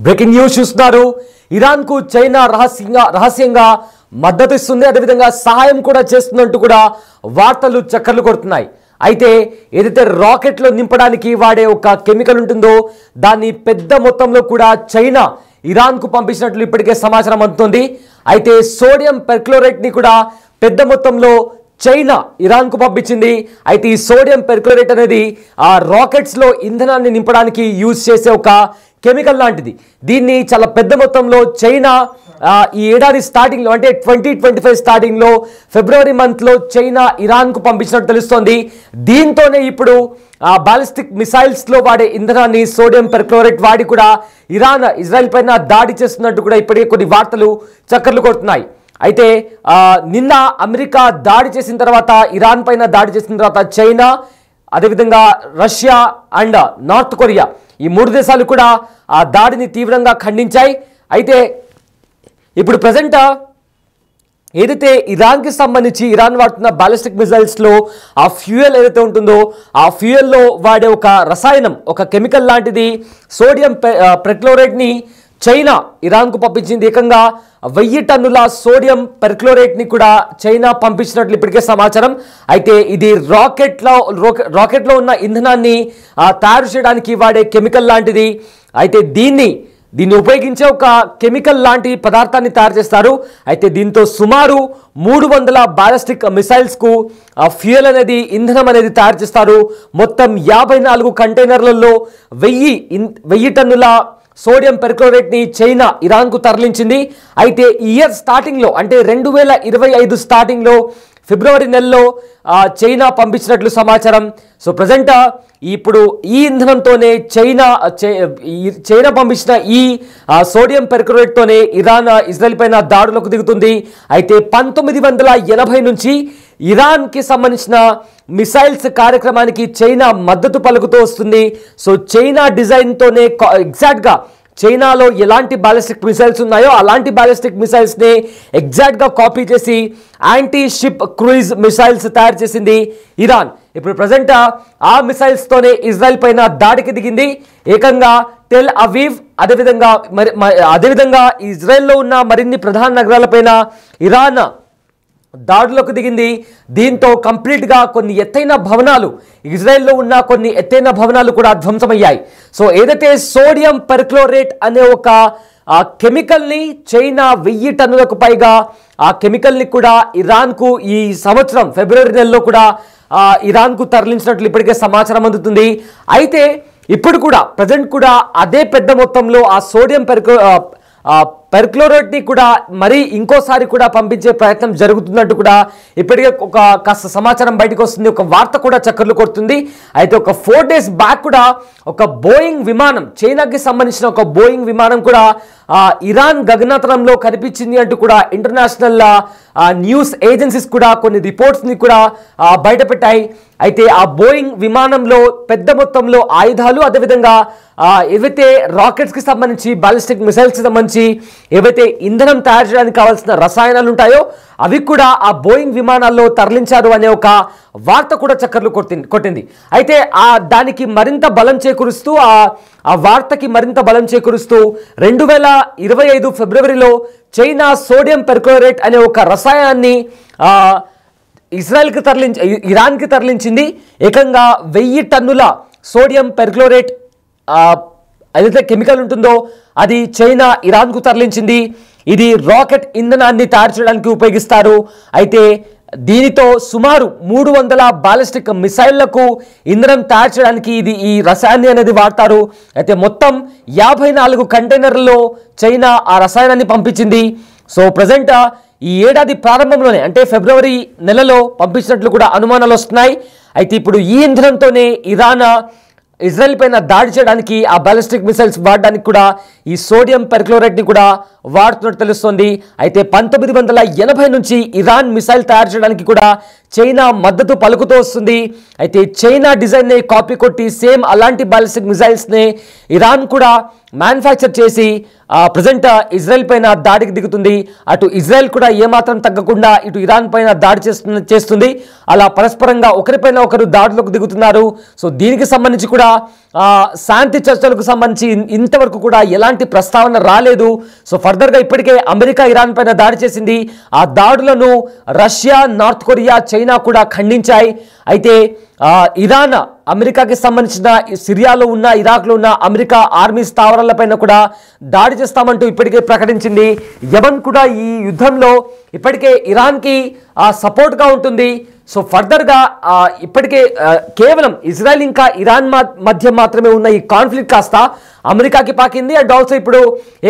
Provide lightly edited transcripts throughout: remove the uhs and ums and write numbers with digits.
Breaking news చూస్తున్నారు. Iran కు China రహస్యంగా మద్దతు ఇస్తుంది, అదేవిధంగా సహాయం కూడా చేస్తున్నట్టు కూడా వార్తలు చక్కర్లు కొడుతున్నాయి. అయితే ఏదైతే రాకెట్లో నింపడానికి వాడే ఒక కెమికల్ ఉంటుందో దాన్ని పెద్ద మొత్తంలో కూడా చైనా ఇరాన్కు పంపించినట్లు ఇప్పటికే సమాచారం అందుతుంది. అయితే సోడియం పెర్క్లోరేట్ ని కూడా పెద్ద మొత్తంలో చైనా ఇరాన్కు పంపించింది. అయితే ఈ సోడియం పెర్క్లోరేట్ అనేది ఆ రాకెట్స్లో ఇంధనాన్ని నింపడానికి యూజ్ చేసే ఒక కెమికల్ లాంటిది. దీన్ని చాలా పెద్ద మొత్తంలో చైనా ఈ ఏడాది స్టార్టింగ్లో అంటే 2025 స్టార్టింగ్లో ఫిబ్రవరి మంత్లో చైనా ఇరాన్కు పంపించినట్టు తెలుస్తోంది. దీంతోనే ఇప్పుడు బాలిస్టిక్ మిసైల్స్లో వాడే ఇంధనాన్ని సోడియం పెర్క్లోరేట్ వాడి కూడా ఇజ్రాయెల్ పైన దాడి చేస్తున్నట్టు కూడా ఇప్పటికే కొన్ని వార్తలు చక్కర్లు కొడుతున్నాయి. అయితే నిన్న అమెరికా దాడి చేసిన తర్వాత, ఇరాన్ పైన దాడి చేసిన తర్వాత చైనా, అదేవిధంగా రష్యా అండ్ నార్త్ కొరియా ఈ 3 దేశాలు కూడా ఆ దాడిని తీవ్రంగా ఖండించాయి. అయితే ఇప్పుడు ప్రజెంట్ ఏదైతే ఇరాన్కి సంబంధించి ఇరాన్ వాడుతున్న బాలిస్టిక్ మిసైల్స్లో ఆ ఫ్యూయల్ ఏదైతే ఉంటుందో ఆ ఫ్యూయల్లో వాడే ఒక రసాయనం, ఒక కెమికల్ లాంటిది సోడియం పెర్క్లోరేట్ని చైనా ఇరాన్కు పంపించింది. ఏకంగా 1000 టన్నుల సోడియం పెర్క్లోరేట్ని కూడా చైనా పంపించినట్లు ఇప్పటికే సమాచారం. అయితే ఇది రాకెట్లో ఉన్న ఇంధనాన్ని తయారు చేయడానికి వాడే కెమికల్ లాంటిది. అయితే దీన్ని ఉపయోగించే ఒక కెమికల్ లాంటి పదార్థాన్ని తయారు చేస్తారు. అయితే దీంతో సుమారు 300 బాలిస్టిక్ మిసైల్స్కు ఫ్యూయల్ అనేది, ఇంధనం అనేది తయారు చేస్తారు. మొత్తం 54 కంటైనర్లలో 1000 టన్నుల సోడియం పెర్క్లోరేట్ని చైనా ఇరాన్కు తరలించింది. అయితే ఈ ఇయర్ స్టార్టింగ్లో అంటే 2025 స్టార్టింగ్లో ఫిబ్రవరి నెలలో చైనా పంపించినట్లు సమాచారం. సో ప్రజెంట్ ఇప్పుడు ఈ ఇంధనంతోనే చైనా పంపించిన ఈ సోడియం పెర్క్లోరేట్తోనే ఇజ్రాయెల్ పైన దాడులకు దిగుతుంది. అయితే 1980 నుంచి ఇరాన్కి సంబంధించిన మిసైల్స్ కార్యక్రమానికి చైనా మద్దతు పలుకుతూ వస్తుంది. సో చైనా డిజైన్తోనే ఎగ్జాక్ట్గా చైనాలో ఎలాంటి బాలిస్టిక్ మిసైల్స్ ఉన్నాయో అలాంటి బాలిస్టిక్ మిసైల్స్ని ఎగ్జాక్ట్గా కాపీ చేసి యాంటీ షిప్ క్రూయిజ్ మిసైల్స్ తయారు చేసింది ఇరాన్. ఇప్పుడు ప్రజెంట్ ఆ మిసైల్స్తోనే ఇజ్రాయెల్ పైన దాడికి దిగింది. ఏకంగా టెల్ అవీవ్, అదేవిధంగా ఇజ్రాయెల్లో ఉన్న మరిన్ని ప్రధాన నగరాలపైన ఇరాన్ దాడులకు దిగింది. దీంతో కంప్లీట్గా కొన్ని ఎత్తైన భవనాలు, ఇజ్రాయెల్లో ఉన్న కొన్ని ఎత్తైన భవనాలు కూడా ధ్వంసమయ్యాయి. సో ఏదైతే సోడియం పెర్క్లోరేట్ అనే ఒక కెమికల్ని చైనా 1000 టన్నులకు పైగా ఆ కెమికల్ని కూడా ఇరాన్కు ఈ సంవత్సరం ఫిబ్రవరి నెలలో కూడా ఇరాన్కు తరలించినట్లు ఇప్పటికే సమాచారం అందుతుంది. అయితే ఇప్పుడు కూడా ప్రజెంట్ కూడా అదే పెద్ద మొత్తంలో ఆ సోడియం పెర్క్లోరేట్ని కూడా మరి ఇంకోసారి కూడా పంపించే ప్రయత్నం జరుగుతున్నట్టు కూడా ఇప్పటికే ఒక కాస్త సమాచారం బయటకు వస్తుంది. ఒక వార్త కూడా చక్కర్లు కొడుతుంది. అయితే ఒక 4 days బ్యాక్ కూడా ఒక బోయింగ్ విమానం, చైనాకి సంబంధించిన ఒక బోయింగ్ విమానం కూడా ఇరాన్ గగనతలంలో కనిపించింది అంటూ కూడా ఇంటర్నేషనల్ న్యూస్ ఏజెన్సీస్ కూడా కొన్ని రిపోర్ట్స్ని కూడా బయటపెట్టాయి. అయితే ఆ బోయింగ్ విమానంలో పెద్ద మొత్తంలో ఆయుధాలు, అదేవిధంగా ఏవైతే రాకెట్స్కి సంబంధించి, బాలిస్టిక్ మిసైల్స్కి సంబంధించి ఏవైతే ఇంధనం తయారు చేయడానికి కావాల్సిన రసాయనాలు ఉంటాయో అవి కూడా ఆ బోయింగ్ విమానాల్లో తరలించారు అనే ఒక వార్త కూడా చక్కర్లు కొట్టింది. అయితే దానికి మరింత బలం చేకూరుస్తూ ఆ వార్తకి మరింత బలం చేకూరుస్తూ 2025 ఫిబ్రవరిలో చైనా సోడియం పెర్క్లోరేట్ అనే ఒక రసాయనాన్ని ఇరాన్కి తరలించింది. ఏకంగా 1000 టన్నుల సోడియం పెర్క్లోరేట్ ఏదైతే కెమికల్ ఉంటుందో అది చైనా ఇరాన్కు తరలించింది. ఇది రాకెట్ ఇంధనాన్ని తయారు చేయడానికి ఉపయోగిస్తారు. అయితే దీనితో సుమారు 300 బాలిస్టిక్ మిసైళ్లకు ఇంధనం తయారు చేయడానికి ఈ రసాయనాన్ని అనేది వాడతారు. అయితే మొత్తం 54 కంటైనర్లలో చైనా ఆ రసాయనాన్ని పంపించింది. సో ప్రజెంట్ ఈ ఏడాది ప్రారంభంలోనే అంటే ఫిబ్రవరి నెలలో పంపించినట్లు కూడా అనుమానాలు వస్తున్నాయి. అయితే ఇప్పుడు ఈ ఇంధనంతోనే ఇజ్రాయెల్ పైన దాడి చేయడానికి ఆ బాలిస్టిక్ మిసైల్స్ వాడడానికి కూడా ఈ సోడియం పెర్క్లోరేట్ని కూడా వాడుతున్నట్టు తెలుస్తోంది. అయితే 1980 నుంచి ఇరాన్ మిసైల్ తయారు చేయడానికి కూడా చైనా మద్దతు పలుకుతూ వస్తుంది. అయితే చైనా డిజైన్ని కాపీ కొట్టి సేమ్ అలాంటి బాలిస్టిక్ మిసైల్స్ని ఇరాన్ కూడా మ్యానుఫ్యాక్చర్ చేసి ప్రజెంట్ ఇజ్రాయెల్ పైన దాడికి దిగుతుంది. అటు ఇజ్రాయెల్ కూడా ఏమాత్రం తగ్గకుండా ఇటు ఇరాన్ పైన దాడి చేస్తుంది. అలా పరస్పరంగా ఒకరిపైన ఒకరు దాడులకు దిగుతున్నారు. సో దీనికి సంబంధించి కూడా శాంతి చర్చలకు సంబంధించి ఇంతవరకు కూడా ఎలాంటి ప్రస్తావన రాలేదు. సో ఫర్దర్గా ఇప్పటికే అమెరికా ఇరాన్ పైన దాడి చేసింది. ఆ దాడులను రష్యా, నార్త్ కొరియా, చైనా కూడా ఖండించాయి. అయితే ఇరాన్ అమెరికాకి సంబంధించిన సిరియాలో ఉన్న, ఇరాక్లో ఉన్న అమెరికా ఆర్మీ స్థావరాలపైన కూడా దాడి చేస్తామంటూ ఇప్పటికే ప్రకటించింది. యమన్ కూడా ఈ యుద్ధంలో ఇప్పటికే ఇరాన్కి సపోర్ట్గా ఉంటుంది. సో ఫర్దర్గా ఇప్పటికే కేవలం ఇజ్రాయెల్ ఇంకా ఇరాన్ మధ్య మాత్రమే ఉన్న ఈ కాన్ఫ్లిక్ట్ కాస్త అమెరికాకి పాకింది. అండ్ ఆల్సో ఇప్పుడు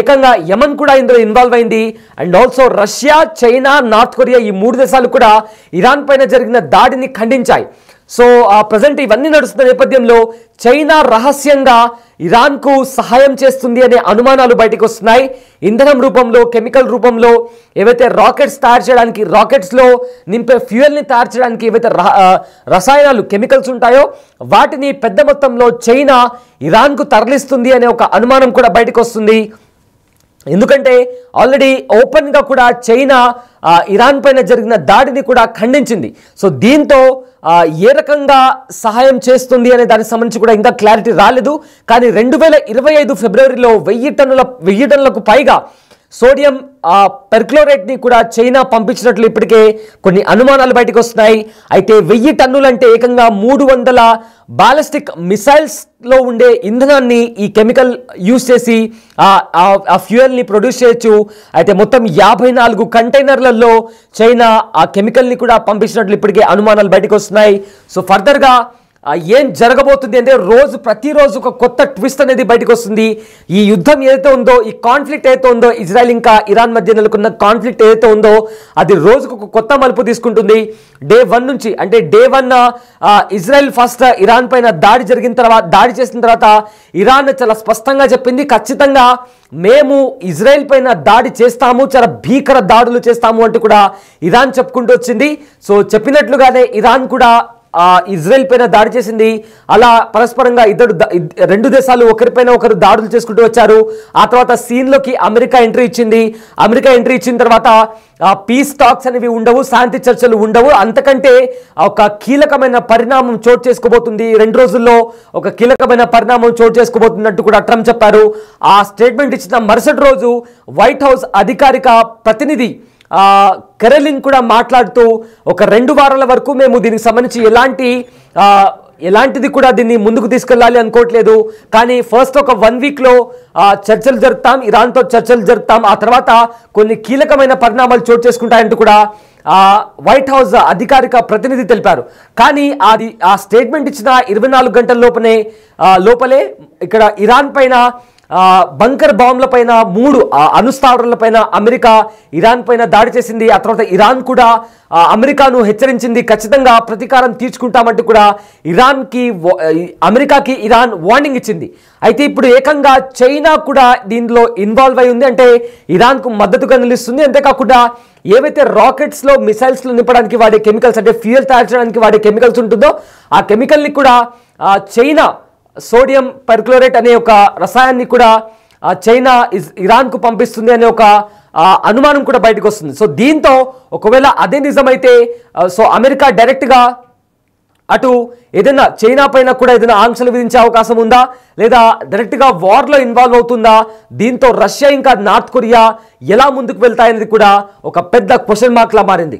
ఏకంగా యమన్ కూడా ఇందులో ఇన్వాల్వ్ అయింది. And also Russia, China, north Korea ఈ 3 దేశాలు కూడా ఇరాన్ పైన జరిగిన దాడిని ఖండించాయి. సో ప్రజెంట్ ఇవన్నీ నడుస్తున్న నేపథ్యంలో చైనా రహస్యంగా ఇరాన్కు సహాయం చేస్తుంది అనే అనుమానాలు బయటకు వస్తున్నాయి. ఇంధనం రూపంలో, కెమికల్ రూపంలో, ఏవైతే రాకెట్స్ తయారు చేయడానికి, రాకెట్స్లో నింపే ఫ్యూయల్ని తయారు చేయడానికి ఏవైతే రసాయనాలు, కెమికల్స్ ఉంటాయో వాటిని పెద్ద మొత్తంలో చైనా ఇరాన్కు తరలిస్తుంది అనే ఒక అనుమానం కూడా బయటకు వస్తుంది. ఎందుకంటే ఆల్రెడీ ఓపెన్గా కూడా చైనా ఇరాన్ పైన జరిగిన దాడిని కూడా ఖండించింది. సో దీంతో ఏ రకంగా సహాయం చేస్తుంది అనే దానికి సంబంధించి కూడా ఇంకా క్లారిటీ రాలేదు. కానీ 2025 ఫిబ్రవరిలో 1000 టన్నులకు పైగా సోడియం పెర్క్లోరేట్ని కూడా చైనా పంపించినట్లు ఇప్పటికే కొన్ని అనుమానాలు బయటకు వస్తున్నాయి. అయితే 1000 టన్నులు అంటే ఏకంగా 300 బాలిస్టిక్ మిసైల్స్లో ఉండే ఇంధనాన్ని ఈ కెమికల్ యూజ్ చేసి ఆ ఫ్యూయల్ని ప్రొడ్యూస్ చేయొచ్చు. అయితే మొత్తం 54 కంటైనర్లలో చైనా ఆ కెమికల్ని కూడా పంపించినట్లు ఇప్పటికే అనుమానాలు బయటకు వస్తున్నాయి. సో ఫర్దర్గా ఏం జరగబోతుంది అంటే ప్రతిరోజు ఒక కొత్త ట్విస్ట్ అనేది బయటకు వస్తుంది. ఈ యుద్ధం ఏదైతే ఉందో, ఈ కాన్ఫ్లిక్ట్ ఏదైతే ఉందో, ఇజ్రాయెల్ ఇంకా ఇరాన్ మధ్య నెలకొన్న కాన్ఫ్లిక్ట్ ఏదైతే ఉందో అది రోజుకు ఒక కొత్త మలుపు తీసుకుంటుంది. డే 1 నుంచి, అంటే డే 1 ఇజ్రాయెల్ ఫస్ట్ ఇరాన్ పైన దాడి చేసిన తర్వాత ఇరాన్ చాలా స్పష్టంగా చెప్పింది, ఖచ్చితంగా మేము ఇజ్రాయెల్ పైన దాడి చేస్తాము, చాలా భీకర దాడులు చేస్తాము అంటూ కూడా ఇరాన్ చెప్పుకుంటూ వచ్చింది. సో చెప్పినట్లుగానే ఇరాన్ కూడా ఇజ్రాయెల్ పైన దాడి చేసింది. అలా పరస్పరంగా 2 దేశాలు ఒకరిపైన ఒకరు దాడులు చేసుకుంటూ వచ్చారు. ఆ తర్వాత సీన్లోకి అమెరికా ఎంట్రీ ఇచ్చింది. అమెరికా ఎంట్రీ ఇచ్చిన తర్వాత పీస్ టాక్స్ అనేవి ఉండవు, శాంతి చర్చలు ఉండవు. అంతకంటే ఒక కీలకమైన పరిణామం చోటు చేసుకోబోతుంది. 2 రోజుల్లో ఒక కీలకమైన పరిణామం చోటు చేసుకోబోతున్నట్టు కూడా ట్రంప్ చెప్పారు. ఆ స్టేట్మెంట్ ఇచ్చిన మరుసటి రోజు వైట్ హౌస్ అధికారిక ప్రతినిధి కెరోలిన్ కూడా మాట్లాడుతూ ఒక 2 వారాల వరకు మేము దీనికి సంబంధించి ఎలాంటిది కూడా దీన్ని ముందుకు తీసుకెళ్ళాలి అనుకోవట్లేదు. కానీ ఫస్ట్ ఒక 1 వీక్లో చర్చలు జరుపుతాం, ఇరాన్తో చర్చలు జరుపుతాం. ఆ తర్వాత కొన్ని కీలకమైన పరిణామాలు చోటు చేసుకుంటాయంటూ కూడా వైట్ హౌస్ అధికారిక ప్రతినిధి తెలిపారు. కానీ ఆ స్టేట్మెంట్ ఇచ్చిన 24 గంటల లోపలే ఇక్కడ ఇరాన్ పైన బంకర్ బాంబ్ల పైన 3 అణుస్థావరాల పైన అమెరికా ఇరాన్ పైన దాడి చేసింది. ఆ తర్వాత ఇరాన్ కూడా అమెరికాను హెచ్చరించింది, ఖచ్చితంగా ప్రతీకారం తీర్చుకుంటామంటూ కూడా అమెరికాకి ఇరాన్ వార్నింగ్ ఇచ్చింది. అయితే ఇప్పుడు ఏకంగా చైనా కూడా దీనిలో ఇన్వాల్వ్ అయి ఉంది, అంటే ఇరాన్కు మద్దతుగా నిలుస్తుంది. అంతేకాకుండా ఏవైతే రాకెట్స్లో, మిసైల్స్లో నింపడానికి వాడే కెమికల్స్, అంటే ఫ్యూయల్ తయారు చేయడానికి వాడే కెమికల్స్ ఉంటుందో ఆ కెమికల్ని కూడా చైనా సోడియం పెర్క్లోరేట్ అనే ఒక రసాయనాన్ని కూడా చైనా ఇరాన్కు పంపిస్తుంది అనే ఒక అనుమానం కూడా బయటకు వస్తుంది. సో దీంతో ఒకవేళ అదే నిజమైతే సో అమెరికా డైరెక్ట్గా అటు ఏదైనా చైనా పైన కూడా ఏదైనా ఆంక్షలు విధించే అవకాశం ఉందా, లేదా డైరెక్ట్గా వార్లో ఇన్వాల్వ్ అవుతుందా? దీంతో రష్యా ఇంకా నార్త్ కొరియా ఎలా ముందుకు వెళ్తాయనేది కూడా ఒక పెద్ద క్వశ్చన్ మార్క్లా మారింది.